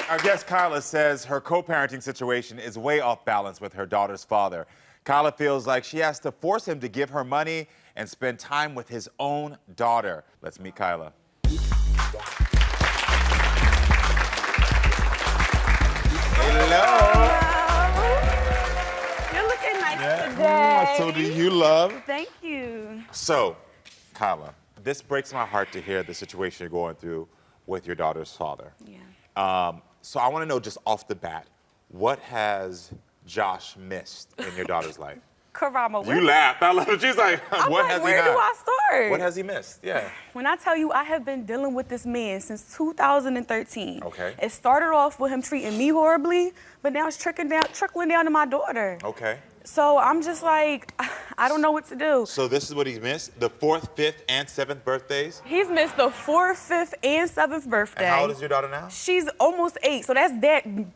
Our guest Kyla says her co-parenting situation is way off balance with her daughter's father. Kyla feels like she has to force him to give her money and spend time with his own daughter. Let's meet Kyla. Hello. You're looking nice today. So do you, love? Thank you. So, Kyla, this breaks my heart to hear the situation you're going through with your daughter's father. Yeah. So I want to know just off the bat, what has Josh missed in your daughter's life? Karamo. You laughed. I love it. She's like, what has he where not? do I start? What has he missed? Yeah. When I tell you I have been dealing with this man since 2013. Okay. It started off with him treating me horribly, but now it's trickling down to my daughter. Okay. So I'm just like, I don't know what to do. So this is what he's missed? The 4th, 5th, and 7th birthdays? He's missed the 4th, 5th, and 7th birthday. And how old is your daughter now? She's almost 8, so that's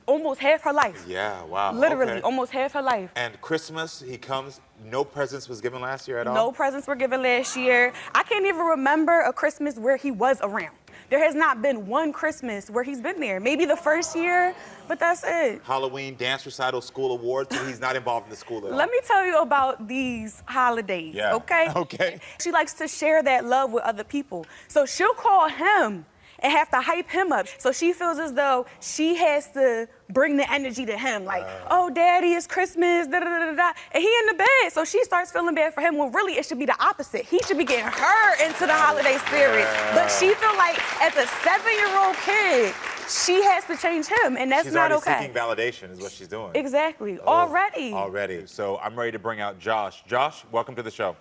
almost half her life. Yeah, wow. Literally, okay. almost half her life. And Christmas, he comes, no presents was given last year at all? No presents were given last year. I can't even remember a Christmas where he was around. There has not been one Christmas where he's been there. Maybe the first year, but that's it. Halloween, dance recital, school awards, so he's not involved in the school at all. Let me tell you about these holidays, okay? Okay. She likes to share that love with other people. So she'll call him and have to hype him up. So she feels as though she has to bring the energy to him. Like, oh, daddy, it's Christmas, da-da-da-da-da. And he in the bed, so she starts feeling bad for him when really it should be the opposite. He should be getting her into the holiday spirit. But she feel like as a 7-year-old kid, she has to change him, and that's not okay. She's already seeking validation is what she's doing. Exactly, Oh, already. Already. So I'm ready to bring out Josh. Josh, welcome to the show.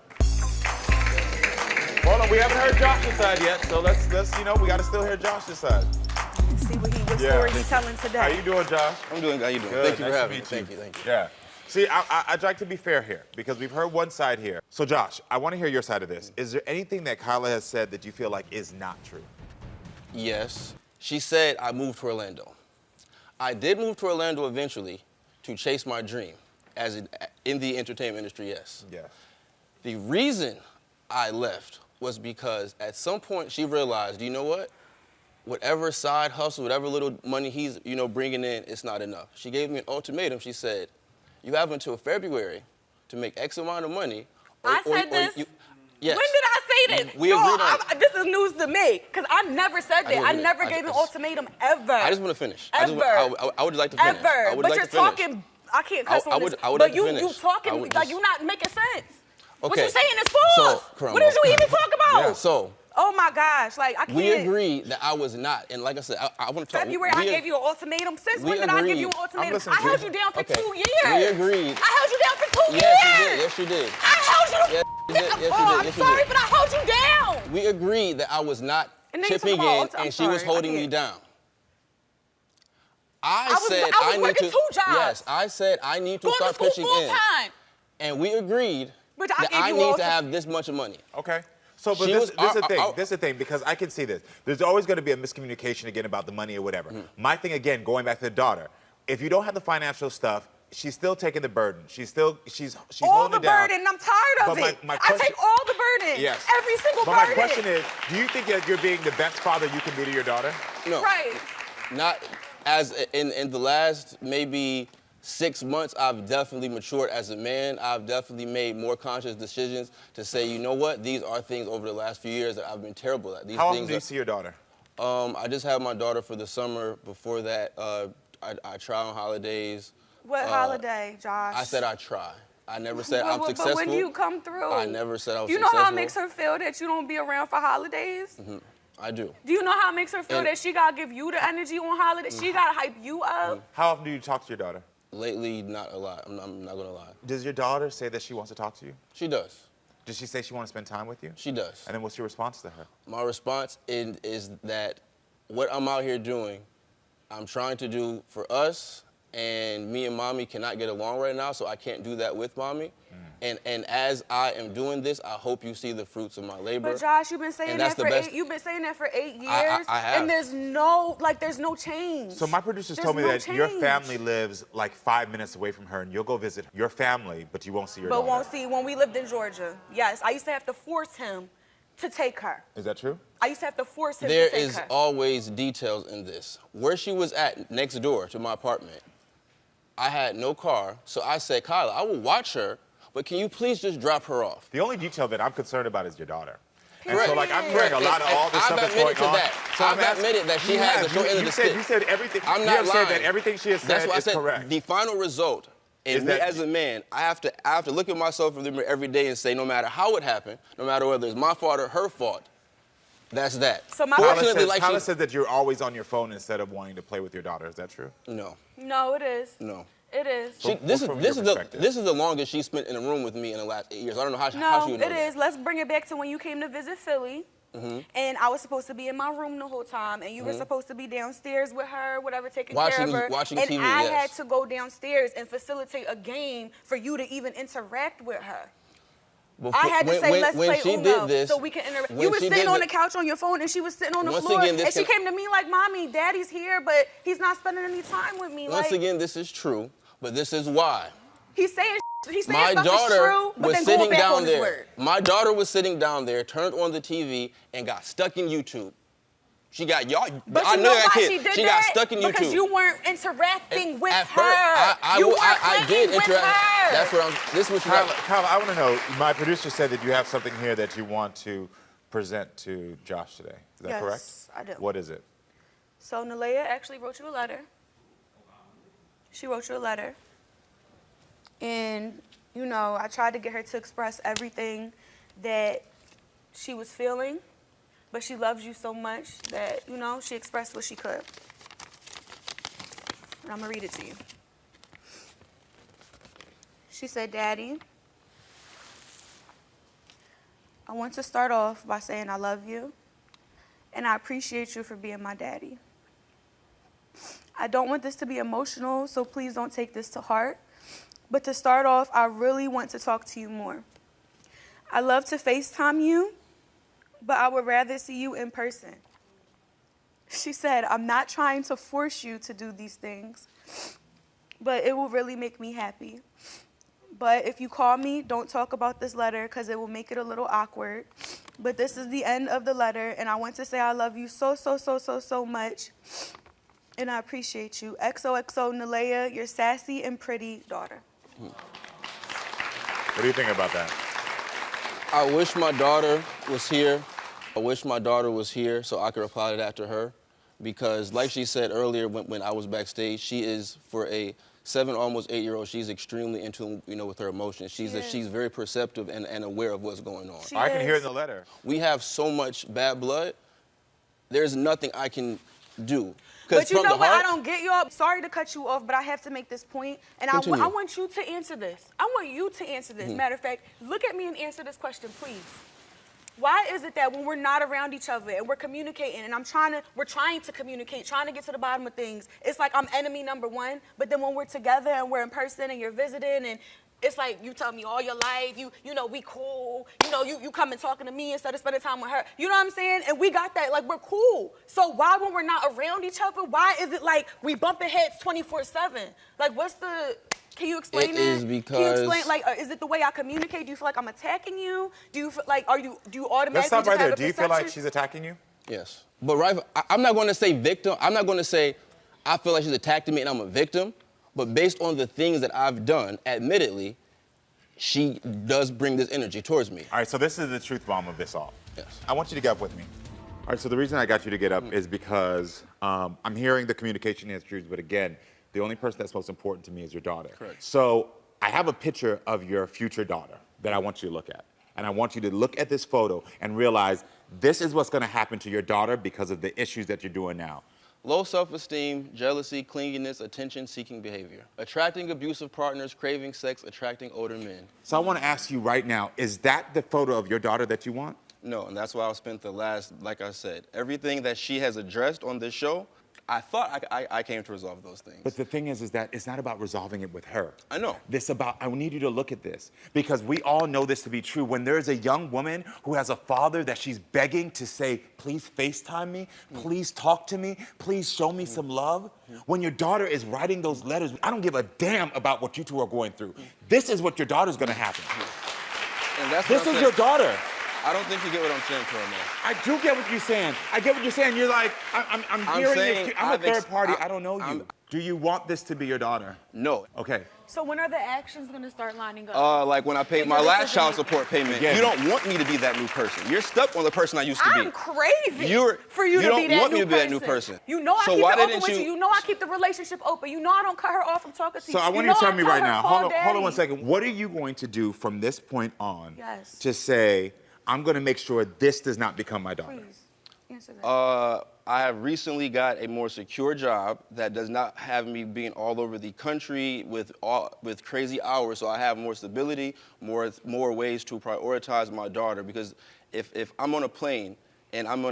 Hold on, we haven't heard Josh's side yet, so let's we gotta still hear Josh's side. See what story he's telling today. How you doing, Josh? I'm doing good. How you doing? Good. Thank you for Nice having me. to meet you. Thank you. Yeah. See, I'd like to be fair here because we've heard one side here. So, Josh, I want to hear your side of this. Is there anything that Kyla has said that you feel like is not true? Yes. She said I moved to Orlando. I did move to Orlando eventually to chase my dream in the entertainment industry, yes. Yes. The reason I left was because at some point she realized, you know what? Whatever side hustle, whatever little money he's, bringing in, it's not enough. She gave me an ultimatum. She said, you have until February to make X amount of money. I said this? Yes. When did I say this? We agreed on it. This is news to me, because I never said that. I never gave an ultimatum, ever. I just want to finish. Ever. I would like to finish. Ever. But you're talking, I can't cuss on this. But you talking, like you're not making sense. What you saying is false. So, what did you even talk about? Yeah, so. Oh my gosh, like I can't. We agreed that I was not, and like I said, I want to talk. February, I gave you an ultimatum. Since when did I give you an ultimatum? I held you down for 2 years. We agreed. I held you down for 2 years. Yes, you did. I held you. I'm sorry, but I held you down. We agreed that I was not chipping in, and she was holding me down. I said I need to. 2 jobs. Yes, I said I need to start pitching in. And we agreed that I need to have this much money. Okay. So, but this is the thing. This is the thing, because I can see this. There's always going to be a miscommunication again about the money or whatever. My thing again, going back to the daughter, if you don't have the financial stuff, she's still taking the burden. She's all the burden. I'm tired of it. I take all the burden. Yes. Every single burden. But my question is, do you think that you're being the best father you can be to your daughter? No. Right. Not as in the last maybe 6 months, I've definitely matured as a man. I've definitely made more conscious decisions to say, you know what, these are things over the last few years that I've been terrible at. How often do you see your daughter? I just had my daughter for the summer. Before that, I try on holidays. What holiday, Josh? I said I try. I never said I'm successful. But when you come through, I never said I was do you successful. know how it makes her feel that you don't be around for holidays? I do. Do you know how it makes her feel that she gotta give you the energy on holidays? She gotta hype you up? How often do you talk to your daughter? Lately, not a lot. I'm not gonna lie. Does your daughter say that she wants to talk to you? She does. Does she say she wants to spend time with you? She does. And then what's your response to her? My response is that what I'm out here doing, I'm trying to do for us, and me and mommy cannot get along right now, so I can't do that with mommy. And as I am doing this, I hope you see the fruits of my labor. But Josh, you've been saying that for 8 years, I have. and there's no change. So my producers told me that your family lives like 5 minutes away from her, and you'll go visit your family, but you won't see your daughter. But won't see when we lived in Georgia. Yes, I used to have to force him to take her. Is that true? I used to have to force him There to take is her. always details in this. Where she was at next door to my apartment, I had no car, so I said, Kyla, I will watch her, but can you please just drop her off? The only detail that I'm concerned about is your daughter. And Correct. so, like, I'm hearing a lot of all this stuff that's going on. So I've admitted that she has the short end of the stick. You said everything. I'm you not have lying. said that everything she has That's said why I is said correct. the final result, and me as a man, I have to look at myself in the mirror every day and say, no matter how it happened, no matter whether it's my fault or her fault, that's that. So my Kyla said that you're always on your phone instead of wanting to play with your daughter. Is that true? No. No, it is. No. It is. This is the longest she spent in a room with me in the last 8 years. I don't know how she would know No, it is. Let's bring it back to when you came to visit Philly. And I was supposed to be in my room the whole time, and you were supposed to be downstairs with her, whatever, taking care of her. Watching and TV, I yes. had to go downstairs and facilitate a game for you to even interact with her. I had to say, let's play Uno so we can interact. You were sitting on the couch on your phone, and she was sitting on the floor, and she came to me like, Mommy, Daddy's here, but he's not spending any time with me. Once again, this is true, but this is why. He's saying My stuff daughter is true, but was then sitting going back down on his there. word. My daughter was sitting down there, turned on the TV, and got stuck in YouTube. She got y'all. But I you know know that why kid. she did She that? got stuck in YouTube. Because you weren't interacting with At her. first, I did with interact. her. That's what I'm. This is what you got. Kyla, I want to know. My producer said that you have something here that you want to present to Josh today. Is that correct? Yes, I do. What is it? So Nalea actually wrote you a letter. She wrote you a letter. And, you know, I tried to get her to express everything that she was feeling, but she loves you so much that, you know, she expressed what she could. And I'm going to read it to you. She said, Daddy, I want to start off by saying I love you, and I appreciate you for being my daddy. I don't want this to be emotional, so please don't take this to heart. But to start off, I really want to talk to you more. I love to FaceTime you, but I would rather see you in person. She said, I'm not trying to force you to do these things, but it will really make me happy. But if you call me, don't talk about this letter because it will make it a little awkward. But this is the end of the letter, and I want to say I love you so, so, so, so, so much. And I appreciate you. XOXO Nalea, your sassy and pretty daughter. What do you think about that? I wish my daughter was here. I wish my daughter was here so I could reply to that to her. Because like she said earlier when I was backstage, she is, for a 7, almost 8-year-old, she's extremely in tune, you know, with her emotions. She's very perceptive and aware of what's going on. I can hear it in the letter. We have so much bad blood. There's nothing I can do. But you know what? I don't get y'all. Sorry to cut you off, but I have to make this point. And I want you to answer this. I want you to answer this. Matter of fact, look at me and answer this question, please. Why is it that when we're not around each other and we're communicating and we're trying to communicate, trying to get to the bottom of things, it's like I'm enemy number one, but then when we're together and we're in person and you're visiting and it's like you tell me all your life, you know, we cool, you know, you come and talking to me instead of spending time with her. You know what I'm saying? And we got that, like we're cool. So why when we're not around each other, why is it like we bumping heads 24/7? Like can you explain that? It is because... Can you explain, like, is it the way I communicate? Do you feel like I'm attacking you? Do you feel like, do you automatically Let's stop right there. Do you feel like perception? she's attacking you? Yes. But I'm not going to say victim. I'm not going to say I feel like she's attacking me and I'm a victim. But based on the things that I've done, admittedly, she does bring this energy towards me. All right, so this is the truth bomb of this all. Yes. I want you to get up with me. All right, so the reason I got you to get up is because I'm hearing the communication issues, but again, the only person that's most important to me is your daughter. Correct. So I have a picture of your future daughter that I want you to look at. And I want you to look at this photo and realize this is what's going to happen to your daughter because of the issues that you're doing now. Low self-esteem, jealousy, clinginess, attention-seeking behavior. Attracting abusive partners, craving sex, attracting older men. So I want to ask you right now, is that the photo of your daughter that you want? No, and that's why I spent the last, like I said, everything that she has addressed on this show, I thought I came to resolve those things. But the thing is that it's not about resolving it with her. I know. I need you to look at this because we all know this to be true. When there's a young woman who has a father that she's begging to say, please FaceTime me, please talk to me, please show me some love. When your daughter is writing those letters, I don't give a damn about what you two are going through. This is what your daughter's gonna happen. And that's This is your daughter. I don't think you get what I'm saying, Karamo. I do get what you're saying. I get what you're saying. You're like, I'm hearing this. I'm a third party. I don't know you. Do you want this to be your daughter? No. Okay. So when are the actions gonna start lining up? Like when I paid my last child support payment. Again. You don't want me to be that new person. You're stuck on the person I used to be. I'm crazy for you to be that new person. You don't want me to be that new person. You know I keep it open with you. You know I keep the relationship open. You know I don't cut her off from talking to you. So I want you to tell me right now. Hold on 1 second. What are you going to do from this point on to say, I'm going to make sure this does not become my daughter? Please answer that. I have recently got a more secure job that does not have me being all over the country with crazy hours. So I have more stability, more ways to prioritize my daughter. Because if I'm on a plane and I'm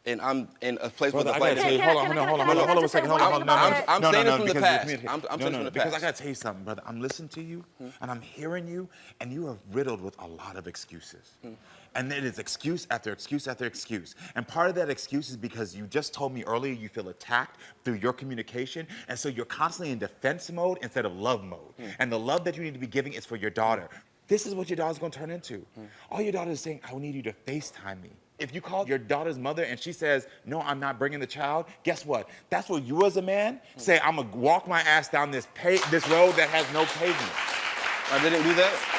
in a place where the flight is. Hold on 1 second. Hold on. I'm saying it from the past. I'm saying from the past. Because I gotta tell you something, brother. I'm listening to you, and I'm hearing you, and you are riddled with a lot of excuses. And it is excuse after excuse after excuse. And part of that excuse is because you just told me earlier you feel attacked through your communication, and so you're constantly in defense mode instead of love mode. And the love that you need to be giving is for your daughter. This is what your daughter's gonna turn into. All your daughter is saying, I need you to FaceTime me. If you call your daughter's mother and she says, no, I'm not bringing the child, guess what? That's what you as a man say, I'm gonna walk my ass down this road that has no pavement. I didn't do that?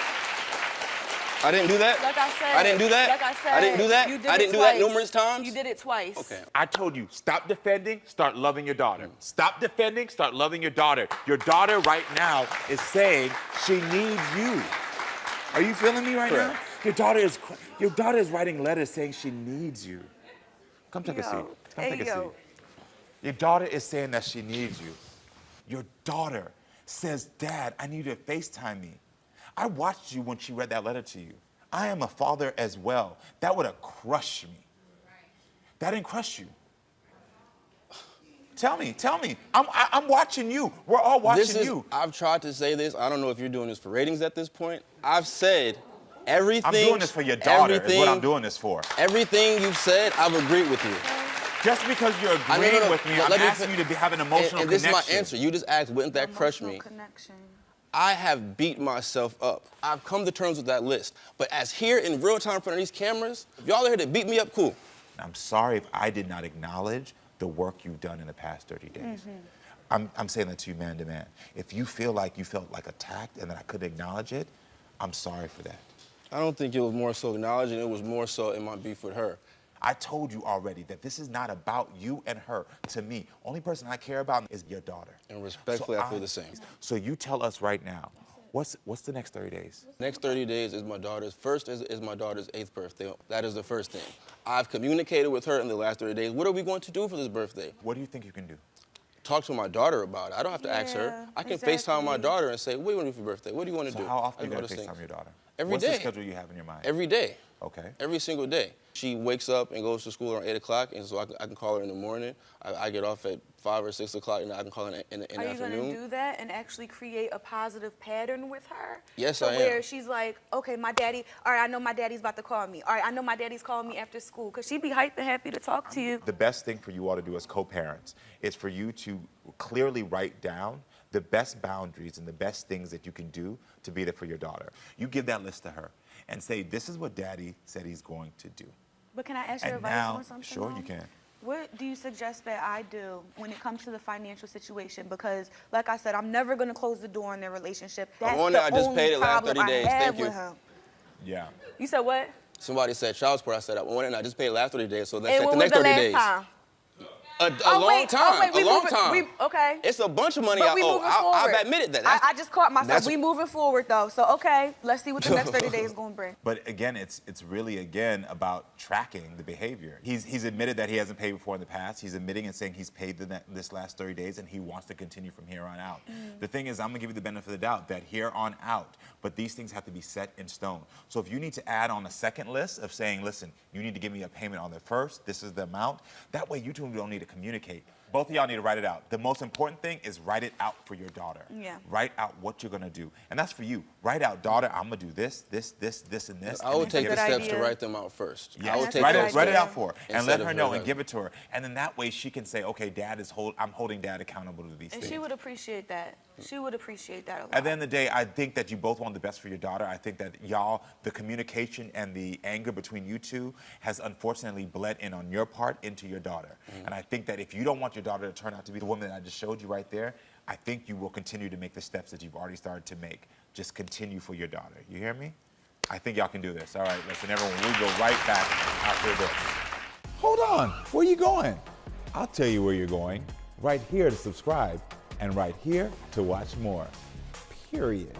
I didn't do that? Like I said. I didn't do that? Like I said. I didn't do that? I didn't do that numerous times? You did it twice. Okay. I told you, stop defending, start loving your daughter. Stop defending, start loving your daughter. Your daughter right now is saying she needs you. Are you feeling me right now? Your daughter is writing letters saying she needs you. Come take a seat. Come take a seat. Your daughter is saying that she needs you. Your daughter says, Dad, I need you to FaceTime me. I watched you when she read that letter to you. I am a father as well. That would have crushed me. That didn't crush you. Tell me. I'm watching you. We're all watching you. I've tried to say this. I don't know if you're doing this for ratings at this point. I've said everything. I'm doing this for your daughter is what I'm doing this for. Everything you've said, I've agreed with you. Just because you're agreeing with me, I'm asking you to have an emotional connection. And this is my answer. You just asked, wouldn't that crush me? I have beat myself up. I've come to terms with that list. But as here in real time in front of these cameras, if y'all are here to beat me up, cool. I'm sorry if I did not acknowledge the work you've done in the past 30 days. I'm saying that to you man to man. If you feel like you felt like attacked and that I couldn't acknowledge it, I'm sorry for that. I don't think it was more so acknowledging, it was more so in my beef with her. I told you already that this is not about you and her. To me, only person I care about is your daughter. And respectfully, I feel the same. So you tell us right now, what's the next 30 days? Next 30 days is my daughter's 8th birthday. That is the first thing. I've communicated with her in the last 30 days. What are we going to do for this birthday? What do you think you can do? Talk to my daughter about it. I don't have to ask her. I can FaceTime my daughter and say, what do you want to do for your birthday? What do you want to do? How often are you going to FaceTime your daughter? Every day. What's the schedule you have in your mind? Every day. Okay. Every single day. She wakes up and goes to school around 8 o'clock, and so I can call her in the morning. I get off at 5 or 6 o'clock, and I can call her in the afternoon. Are you going to do that and actually create a positive pattern with her? Yes, I am. Where she's like, okay, my daddy, all right, I know my daddy's about to call me. All right, I know my daddy's calling me after school, because she'd be hyped and happy to talk to you. The best thing for you all to do as co-parents is for you to clearly write down the best boundaries and the best things that you can do to be there for your daughter. You give that list to her and say, this is what daddy said he's going to do. But can I ask your advice on something? Sure, Mom? you can. What do you suggest that I do when it comes to the financial situation? Because, like I said, I'm never going to close the door on their relationship. That's I just paid it last 30 days. Thank you. Yeah. You said what? Somebody said child support. I said I wanted, and I just paid it last 30 days. So that's the next 30 days. Time? A long time. Okay. It's a bunch of money but I owe. I've admitted that. I just caught myself. We moving forward, though. So, okay, let's see what the next 30 days is going to bring. But again, it's really, again, about tracking the behavior. He's admitted that he hasn't paid before in the past. He's admitting and saying he's paid this last 30 days, and he wants to continue from here on out. The thing is, I'm going to give you the benefit of the doubt that here on out, but these things have to be set in stone. So if you need to add on a second list of saying, listen, you need to give me a payment on the first, this is the amount, that way you two don't need to communicate. Both of y'all need to write it out. The most important thing is write it out for your daughter. Yeah. Write out what you're gonna do. And that's for you. Write out, daughter, I'm gonna do this, this, and this. I would take the steps to write them out first. Yeah. Write it out for her and let her know and give it to her. And then that way she can say, okay, I'm holding dad accountable to these things. And she would appreciate that. She would appreciate that a lot. At the end of the day, I think that you both want the best for your daughter. I think that y'all, the communication and the anger between you two has unfortunately bled in on your part into your daughter. And I think that if you don't want your daughter to turn out to be the woman that I just showed you right there, I think you will continue to make the steps that you've already started to make. Just continue for your daughter. You hear me? I think y'all can do this. All right, listen, everyone, we go right back after this. Hold on, where are you going? I'll tell you where you're going. Right here to subscribe and right here to watch more. Period.